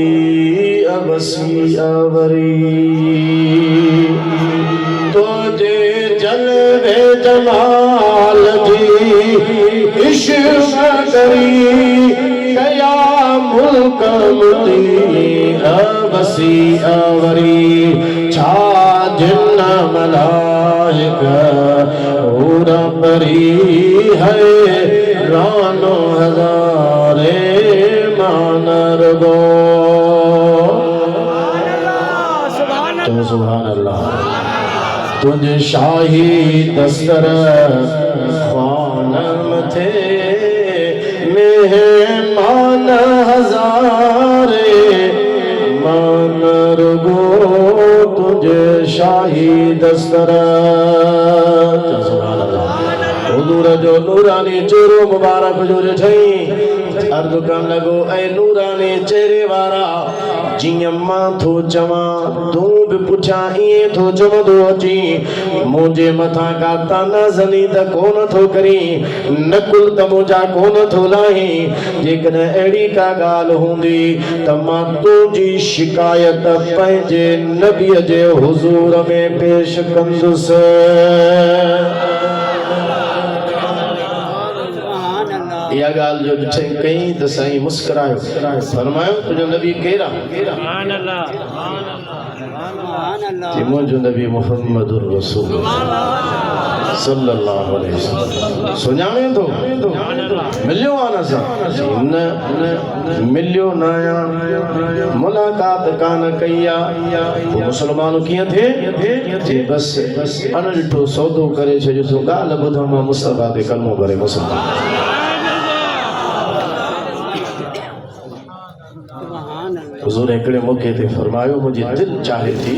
अबसी अवरी तुझे जलवे जमाल जी इश्क़ करी कया मुल्क मुती अबसी अवरी छा जिन्न मलाइका पूरा परी है रानो हजारे मानर गो तो सुभान अल्लाह तुझे शाही दस्तर खानम थे मेहमान हजारे मानर गो तुझे शाही दस्तर हुज़ूर जो नूरानी चेहरो मुबारक जो ॾिठई अर्ज़ करण लॻो ऐं नूरानी चेहरे वारा जीअं मां थो चवां तूं बि पुठियां ईअं थो चवंदो अची मुंहिंजे मथां का ताना ज़नी त कोन थो करी नकुल त मुंहिंजा कोन थो लाही जेकॾहिं अहिड़ी का ॻाल्हि हूंदी त मां तुंहिंजी शिकायत पंहिंजे नबीअ जे हुज़ूर में पेश कंदुसि या गाल जो ॾिठई कई त साईं मुस्कुरायो फरमायो तुंहिंजो नबी केरु आहे मुंहिंजो नबी मुहम्मदुर रसूल सल्लल्लाहु अलैहि वसल्लम सुञाणे थो मिलियो आहे न सां न मिलियो न आहियां मुलाक़ात कान कई आहे मुस्लमान कीअं थिए बसि अनॾिठो सौदो करे छॾियो ॻाल्हि ॿुधो मां मुस्तफ़ा ते कलमो भरे मुस्लमान हुज़ूर हिकिड़े मौक़े ते फरमायो मुंहिंजी दिलि चाहे थी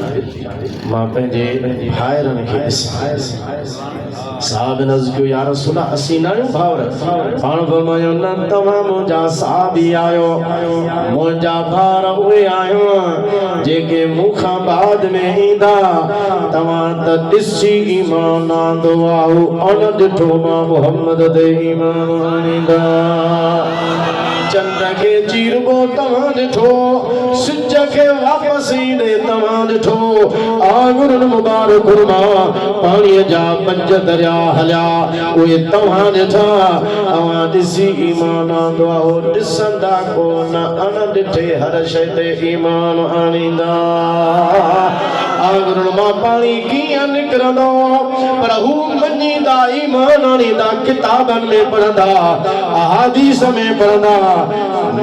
मां पंहिंजे भाइरनि खे ॾिसां साहब अर्ज़ कयो या रसूल असीं न आहियूं भाउर पाण फरमायो न तव्हां मुंहिंजा साहबी आहियो मुंहिंजा भाउर उहे आहियो जेके मूंखां बाद में ईंदा तव्हां त ॾिसी ईमान आंदो आहे अण ॾिठो मां मुहम्मद ते ईमान आणींदा चंड के चीरबो तव्हां ॾिठो सिज के वापसि ईंदे तव्हां ॾिठो आंगुरनि मुबारकुनि मां पाणीअ जा 5 दरिया हलिया उहे तव्हां ॾिठा तव्हां ॾिसी ईमान आंदो आहे ॾिसंदा कोन अण ॾिठे हर शइ ते ईमान आणींदा आंगुरनि मां पाणी कीअं निकिरंदो पर हू मञींदा ईमान आणींदा किताबनि में पढ़ंदा अहादीस में पढ़ंदा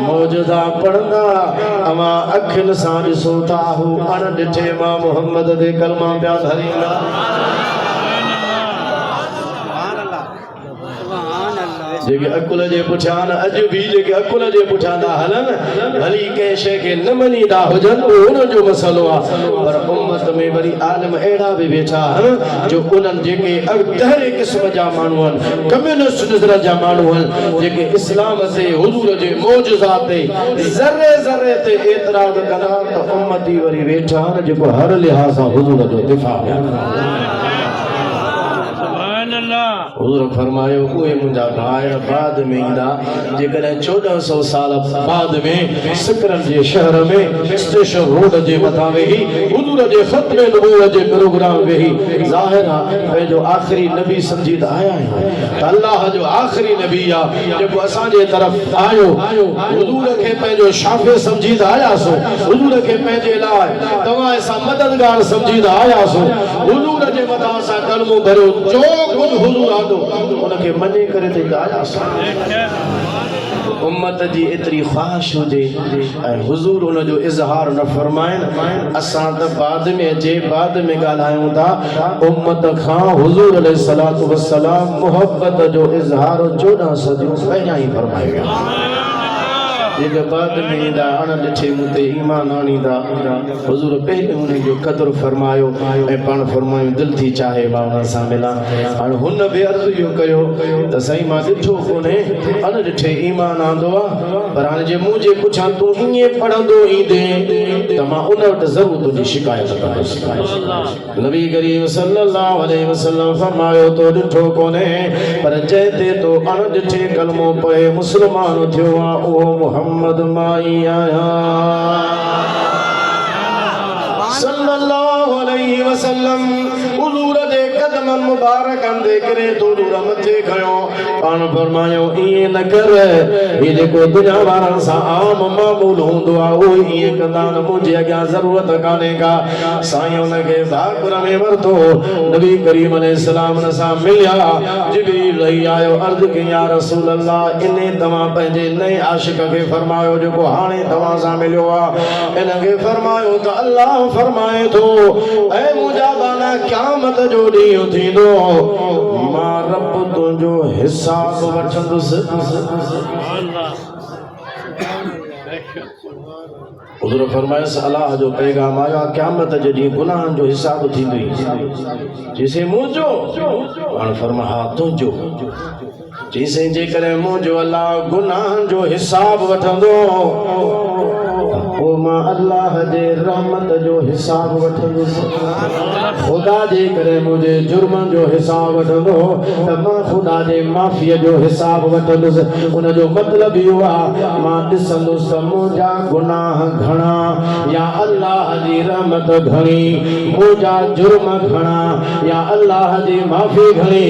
मौजूदा पढ़ंदा अमा अखियुनि सां ॾिसो था हू अण ॾिठे मां मुहम्मद ते कलमा पिया धरींदा जेके अकुल जे पुठियां अॼु बि जेके अकुल जे पुठियां था हलनि भली कंहिं शइ खे न मञींदा हुजनि उहो उन्हनि जो मसइलो आहे पर उम्मत में वरी आलिम अहिड़ा बि वेठा आहिनि जो उन्हनि जेके अॻिते क़िस्म जा माण्हू आहिनि कम्युनिस्ट नज़र जा माण्हू आहिनि जेके इस्लाम ते हुज़ूर जे मौजज़ा ते ज़र्रे ज़र्रे ते एतिराज़ कंदा त उम्मती वरी वेठा आहिनि जेको हर लिहाज़ सां हुज़ूर जो दिफ़ा हुज़ूर फरमायो उहे मुंहिंजा भाइर बाद में ईंदा जेकॾहिं 1400 साल बाद में सिकरन जे शहर में स्टेशन रोड जे मथां वेही हुज़ूर जे ख़त्मे नबूवत जे प्रोग्राम वेही ज़ाहिर आहे पंहिंजो आख़िरी नबी सम्झी त आया आहियूं त अल्लाह जो आख़िरी नबी आहे जेको असांजे तरफ़ आयो हुज़ूर खे पंहिंजो शाफ़े सम्झी त आयासीं हुज़ूर खे पंहिंजे लाइ तव्हां सां मददगार सम्झी त आयासीं हुज़ूर जे मथां असां कलमो भरियो जो कुझु हुज़ूर आंदो उनखे मञी करे ते आयासीं उम्मत जी एतिरी ख़्वाहिश हुजे ऐं हुज़ूर उन जो इज़हार न फरमाइनि असां त बाद में अचे बाद में ॻाल्हायूं था उम्मत खां हुज़ूर अलैहिस्सलातु वस्सलाम मुहब्बत जो इज़हार 14 सदियूं पहिरियां ई फरमायो वियो जेके बाद में ईंदा अण ॾिठे मूं ते ईमान आणींदा हुज़ूर पहिरियों उन्हनि जो क़दुरु फरमायो ऐं पाण फरमायूं दिलि थी चाहे मां उन्हनि सां मिलां हाणे हुन बि अर्ज़ु इहो कयो त साईं मां ॾिठो कोन्हे अण ॾिठे ईमान आंदो आहे पर हाणे जे मूं जे पुछां तूं ईअं पढ़ंदो ईंदे त मां उन वटि ज़रूरु तुंहिंजी शिकायत कंदुसि नबी करीम सल्लल्लाहु अलैहि वसल्लम फरमायो तो ॾिठो कोन्हे पर जंहिं ते तो अण ॾिठे कलमो पए मुस्लमान थियो आहे उहो मुहम्मद माई आया सल्लल्लाहु अलैहि वसल्लम हुज़ूर दे कदमन मुबारकन दे करे तो दूर मथे खयो पाण फरमायो ई न कर ये जेको दुनिया वारन सा आम मामूल हुंदो आ ओ ई कंदा न मुझे अग्या जरूरत काने का साईं उनके भाकुर में वरतो नबी करीम अलैहि सलाम न सा मिलिया जिब्रील लही आयो अर्ज़ के या रसूल अल्लाह इने तमा पंहिंजे नए आशिक के फरमायो जेको हाणे तवा सा मिलियो आ इनके फरमायो त अल्लाह फरमाए थो ऐ मुंहिंजा बाना क़यामत जो ॾींहुं थींदो मां रब तुंहिंजो हिसाब वठंदुसि हुज़ूर फरमाया अल्लाह जो पैगाम आया क़यामत जे ॾींहुं गुनाहनि जो हिसाब थींदो जैसे मुंहिंजो हाणे फरमा हा तुंहिंजो जैसे जेकॾहिं मुंहिंजो अल्लाह गुनाहनि जो हिसाब वठंदो मां अल्लाह जे रहमत जो हिसाब वठंदुसि ख़ुदा जे करे मुंहिंजे जुर्मनि जो हिसाब वठंदो त मां ख़ुदा जे माफ़ीअ जो हिसाब वठंदुसि उनजो मतिलबु इहो आहे मां ॾिसंदुसि त मुंहिंजा गुनाह घणा या अल्लाह जी रहमत घणी मुंहिंजा जुर्म घणा या अल्लाह जी माफ़ी घणी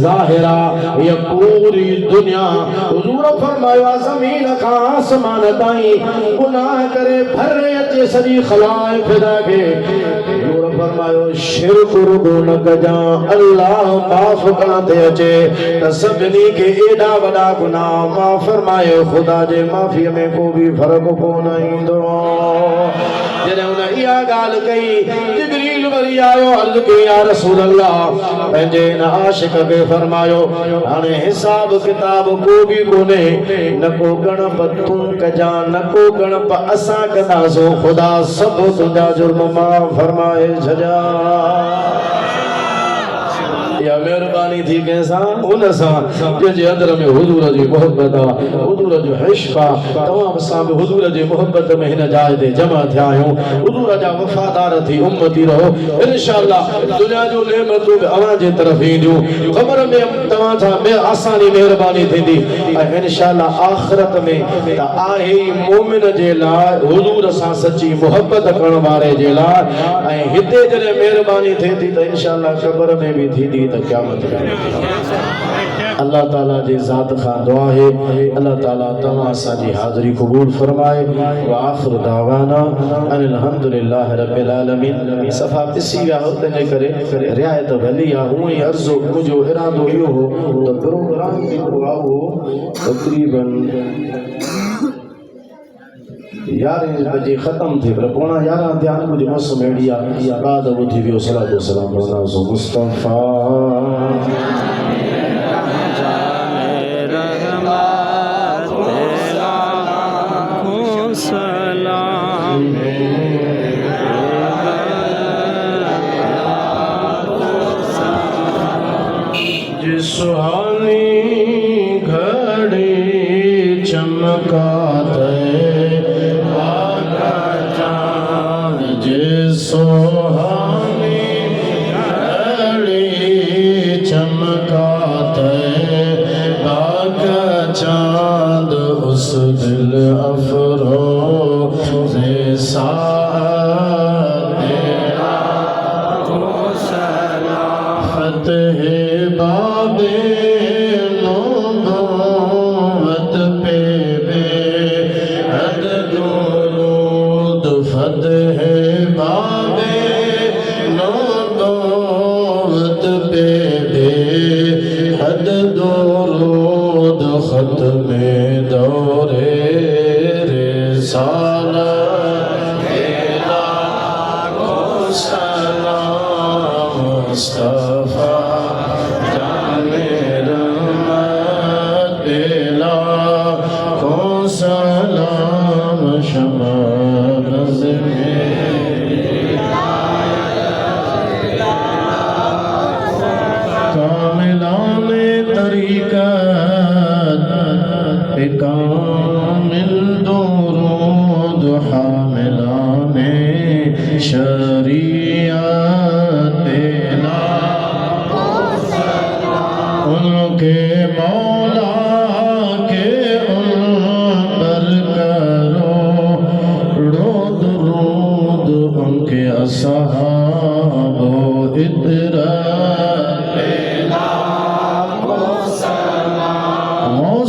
ज़ाहिर आहे इहा पूरी दुनिया हुज़ूर फरमायो आहे ज़मीन खां आसमान ताईं गुनाह करे भरे अचे सॼी ख़लाइक़ खे हुज़ूर फरमायो शिरक रुगो न कजां अल्लाह माफ़ करण ते अचे त सभिनी खे एॾा वॾा गुनाह माफ़ फरमाए ख़ुदा जे माफ़ीअ में को बि फ़र्क़ु कोन ईंदो जॾहिं हुन इहा ॻाल्हि कई जिब्रील वरी आयो अर्ज़ कई या रसूल अल्लाह पंहिंजे हिन आशिक़ खे फरमायो हाणे हिसाब किताब को बि कोन्हे न को गणप तूं कजां न को गणप असां कंदासूं ख़ुदा सभु तुंहिंजा जुर्म माफ़ फरमाए छॾिया या मेहरबानी थी कंहिंसां उन सां जंहिंजे अंदर में हुज़ूर जी मोहब्बत आहे हुज़ूर जो इश्क़ आहे तमामु असां बि हुज़ूर जी मोहब्बत में हिन जाइ ते जमा थिया आहियूं हुज़ूर जा वफ़ादार थी उम्मती रहो इंशाअल्लाह दुनिया जो नेमतूं बि अव्हां जे तरफ़ ईंदियूं ख़बर में तव्हां सां आसानी मेहरबानी थींदी ऐं इंशाअल्लाह आख़िरत में त आहे मोमिन जे लाइ हुज़ूर सां सची मोहब्बत करण वारे जे लाइ ऐं हिते जॾहिं मेहरबानी थिए थी त इंशाअल्लाह क़ब्र में बि थींदी क़यामत अल्लाह ताला जी ज़ात खां दुआ है अल्लाह ताला तमाम असांजी हाज़िरी क़बूल फरमाए व आख़िर दावाना अनिल हम्दुलिल्लाहि रब्बिल आलमीन सफ़ा पिसी विया हो तंहिंजे करे रियायत भली आहे हूअं ई अर्ज़ो मुंहिंजो इरादो इहो हो त प्रोग्राम जेको आहे उहो तक़रीबन 11 बजे ख़त्म थे पर 11:15 ध्यान कुछ मौसम अहिड़ी आहे बाद ॿुधी वियो सलातो सलाम नाज़ो मुस्तफ़ा सुहानी घड़ी चमकाते सुहानी घड़ी चमकाते बाग चांद उस दिल अफरोज़े फतेह बाबे नबूवत पे बेहद दुरूद फतेह बाबे नबूवत पे बेहद दुरूद ख़त्मे दौरे रिसालत लाखों सलाम मुस्तफ़ा सलाम शमा कामिलाने तरीक़त कामिल दुरूद हामिलाने शरीयत उनके मौला सहाबो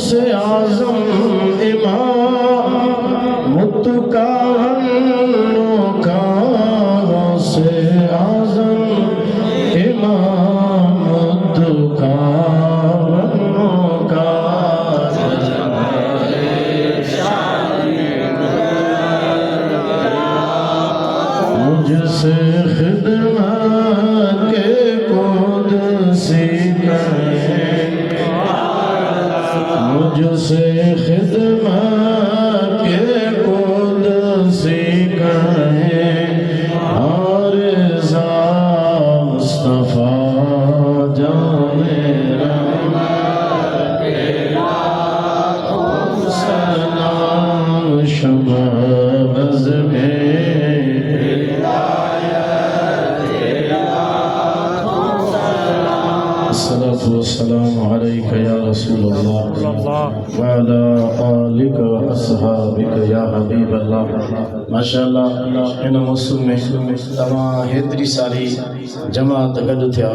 गौसे आज़म इमाम मुतकावन्नो का गौसे आज़म इमाम मुतकावन्नो का मुझसे खिदमत के कुदसी मुझसे खिदमत के वाला आलिक अस्हाबिक या हबीब अल्लाह। माशाअल्लाह इन मौसम में तमाम हेतरी सारी जमात गॾु थिया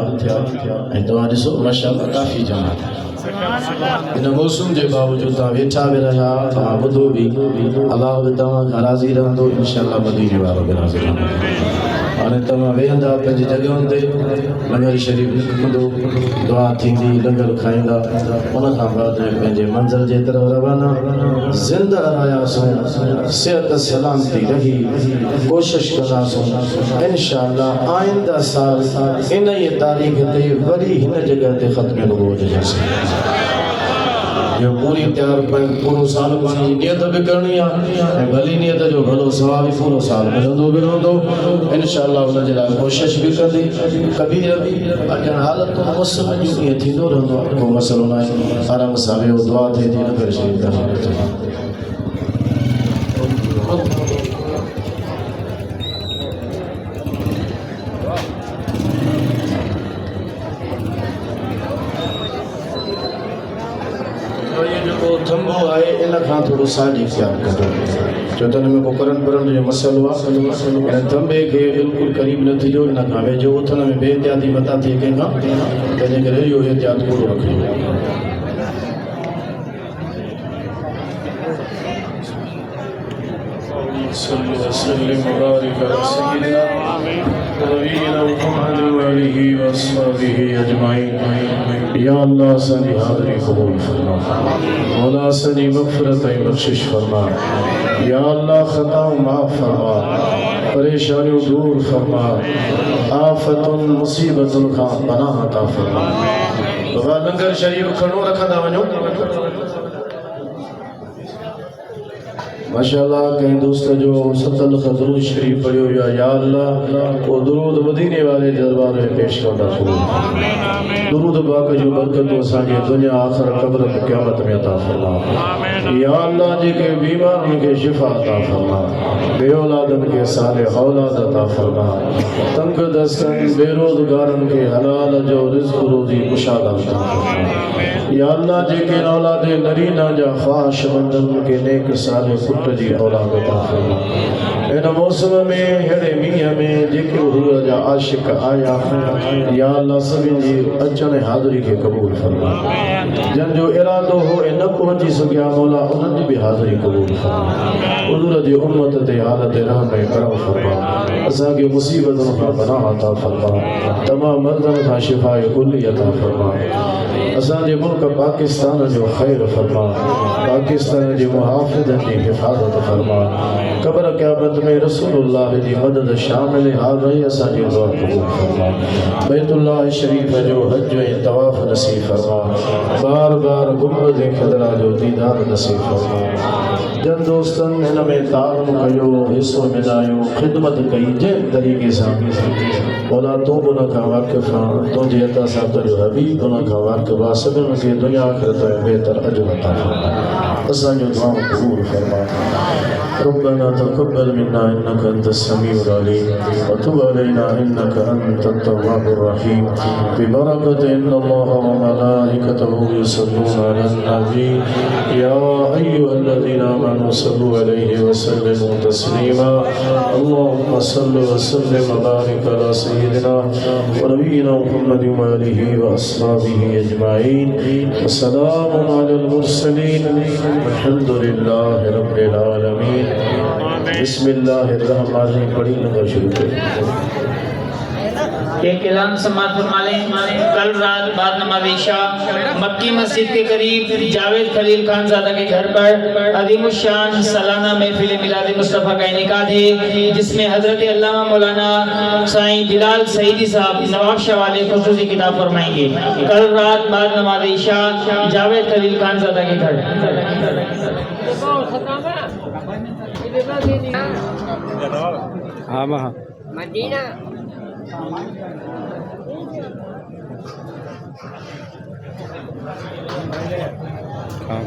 ऐं तव्हां ॾिसो माशाअल्लाह काफ़ी जमात इन मौसम के बावजूद तव्हां वेठा बि रहिया तव्हां ॿुधो बि अलाह बि तव्हां खां राज़ी रहंदो इंशाअल्लाह मदीने वारो बि राज़ी रहंदो। हाणे तव्हां वेहंदा पंहिंजी जॻहियुनि ते लंगर शरीफ़ लिखंदो दुआ थींदी लंगर खाईंदा उन खां बाद पंहिंजे मंज़िल जे तरफ़ रवाना ज़िंदा रहियासीं सिहत सलामती रही कोशिश कंदासीं इंशाअल्लाह आइंदा साल इन ई तारीख़ ते वरी हिन जॻह ते ख़त्म नबूवत हुजेसि। जो पूरी तैयार पूरो साल पानी नियत भी करनी है भली नियत जो भलो सवाब भी पूरो साल मिलंदो भी रहंदो इंशाअल्लाह उन जे लाइ कोशिश भी कंदी कभी रही अगर हालत तो मौसम जो ये थींदो रहंदो को मसलो ना आराम सां वेहो दुआ थिए थी न करे शरीफ़ थंबो है इन खां थोड़ो साइड इख्तियार करो जो तन में को करंट जो मसलो आहे थंबे के बिल्कुल करीब न थीजो इन खां वेझो उथण में बेहतियाती मता थिए कंहिंखां तंहिंजे करे इहो एहतियात पूरो रखिजो। वसल्लम मुबारक अला सय्यिदिना नबीना मुहम्मद व आलिहि व अस्हाबिहि अजमाइन। या अल्लाह असांजी हाज़िरी क़बूल फरमा मौला असांजी मग़फ़िरत ऐं बख़्शिश फरमा। या अल्लाह ख़ताऊं माफ़ फरमा परेशानियूं दूर फरमा आफ़तुनि मुसीबतुनि खां पनाह अता फरमा। बाबा लंगर शरीफ़ खणो रखंदा वञो माशाअल्लाह कहीं दोस्त जो 7 लख दुरूद शरीफ पढ़ियो या अल्लाह वो दुरूद मदीने वाले दरबार में पेश करना दुरूद पाक जो बरकत असांजे दुनिया आखिर क़ब्र में क़यामत में अता फरमा। या अल्लाह जेके बीमारनि खे शिफ़ा अता फरमा बे औलादनि खे सालिह औलाद अता फरमा तंग दस्तनि बेरोज़गारनि खे हलाल जो रिज़्क़ रोज़ी कुशादा अता फरमा। या अल्लाह जेके औलाद नरीना जा ख्वाहिशमंदनि खे नेक सालिह पुट जी औलाद अता फरमा। इन मौसम में हेड़े मींहं में जेके हुआ जा आशिक आया या अल्लाह सभिनी जी अचण हाज़िरी खे क़बूल फरमा। जन जो इरादो हो न पहुची सघिया मौला उन्हनि जी बि हाज़िरी क़बूल फरमा। हुज़ूर जी उम्मत ते हालत रहम ऐं करम फरमा असांखे मुसीबतुनि खां पनाह अता फरमा तमाम मर्दनि खां शिफ़ाए कुली अता फरमा। असांजे मुल्क पाकिस्तान जो ख़ैर फरमा पाकिस्तान जे मुहाफ़िज़नि जी हिफ़ाज़त फरमा क़ब्र क़यामत में रसूलुल्लाह जी मदद शामिल हाल रही असांजी दुआ क़बूल फरमा। बैतुल्लाह शरीफ जो हज ऐं तवाफ़ नसीब फरमा बार बार गुंबद ख़िदरा जो दीदार नसीब फरमा। जन दोस्तन इन में तारुम कयो हिस्सो मिलायो ख़िदमत कई जंहिं तरीक़े सां मौला तूं बि उन खां वाक़िफ़ आहीं तुंहिंजे अता सां तुंहिंजो हबीब उन खां वाक़िफ़ आहे सभिनी खे दुनिया आख़िरत में बहितर अजर अता फरमा असांजो दुआऊं क़बूल फरमा। ربنا تقبل منا إنك أنت السميع العليم وتب علينا إنك أنت التواب الرحيم ببركة إن الله وملائكته يصلون على النبي يا أيها الذين آمنوا صلوا عليه وسلموا تسليما اللهم صل وسلم وبارك على سيدنا ونبينا محمد وآله وأصحابه أجمعين وسلام على المرسلين والحمد لله رب العالمين। बिस्मिल्लाहिर्रहमानिर्रहीम पढ़ी नंबर शुरू करें। एक ऐलान समाअत फरमा लें कल रात बाद नमाज इशा मक्की मस्जिद के करीब जावेद खलील खान ज़ादा के घर पर अज़ीमुश्शान सालाना महफिल मिलाद मुस्तफ़ा का इनेकाद है जिसमें हज़रत अल्लामा मौलाना साईं बिलाल सईदी साहब नवाब शाह वाले खुसूसी किताब फरमाएंगे। कल रात बाद नमाज इशा जावेद खलील खान ज़ादा के घर। हाँ मदीना हाँ